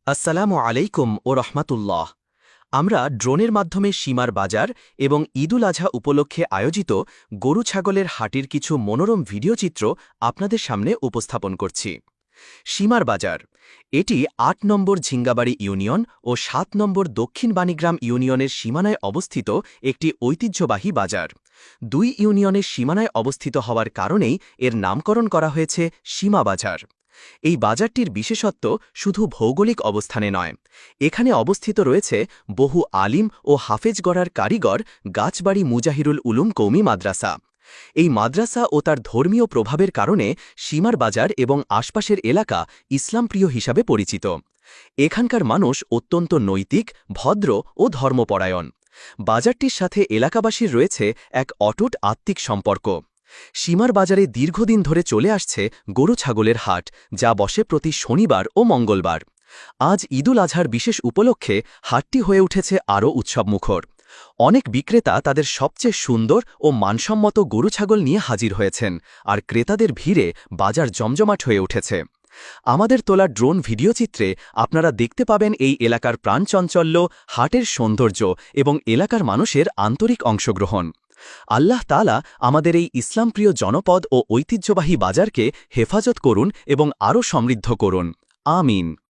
আসসালামু আলাইকুম ও রহমাতুল্লাহ। আমরা ড্রোনের মাধ্যমে সীমার বাজার এবং ঈদুল আজহা উপলক্ষে আয়োজিত গরু ছাগলের হাটির কিছু মনোরম ভিডিওচিত্র আপনাদের সামনে উপস্থাপন করছি। সীমার বাজার এটি ৮ নম্বর ঝিঙ্গাবাড়ি ইউনিয়ন ও ৭ নম্বর দক্ষিণ বাণীগ্রাম ইউনিয়নের সীমানায় অবস্থিত একটি ঐতিহ্যবাহী বাজার। দুই ইউনিয়নের সীমানায় অবস্থিত হওয়ার কারণেই এর নামকরণ করা হয়েছে সীমা বাজার। এই বাজারটির বিশেষত্ব শুধু ভৌগোলিক অবস্থানে নয়, এখানে অবস্থিত রয়েছে বহু আলিম ও হাফেজ গড়ার কারিগর গাছবাড়ি মুজাহিরুল উলুম কৌমি মাদ্রাসা। এই মাদ্রাসা ও তার ধর্মীয় প্রভাবের কারণে সীমার বাজার এবং আশপাশের এলাকা ইসলামপ্রিয় হিসাবে পরিচিত। এখানকার মানুষ অত্যন্ত নৈতিক, ভদ্র ও ধর্মপরায়ণ। বাজারটির সাথে এলাকাবাসীর রয়েছে এক অটুট আত্মিক সম্পর্ক। সীমার বাজারে দীর্ঘদিন ধরে চলে আসছে গরু ছাগলের হাট, যা বসে প্রতি শনিবার ও মঙ্গলবার। আজ ঈদুল আজহার বিশেষ উপলক্ষে হাটটি হয়ে উঠেছে আরও উৎসবমুখর। অনেক বিক্রেতা তাদের সবচেয়ে সুন্দর ও মানসম্মত গরু ছাগল নিয়ে হাজির হয়েছেন, আর ক্রেতাদের ভিড়ে বাজার জমজমাট হয়ে উঠেছে। আমাদের তোলা ড্রোন ভিডিওচিত্রে আপনারা দেখতে পাবেন এই এলাকার প্রাণচঞ্চল্য, হাটের সৌন্দর্য এবং এলাকার মানুষের আন্তরিক অংশগ্রহণ। আল্লাহ তাআলা আমাদের এই ইসলামপ্রিয় জনপদ ও ঐতিহ্যবাহী বাজারকে হেফাজত করুন এবং আরও সমৃদ্ধ করুন। আমিন।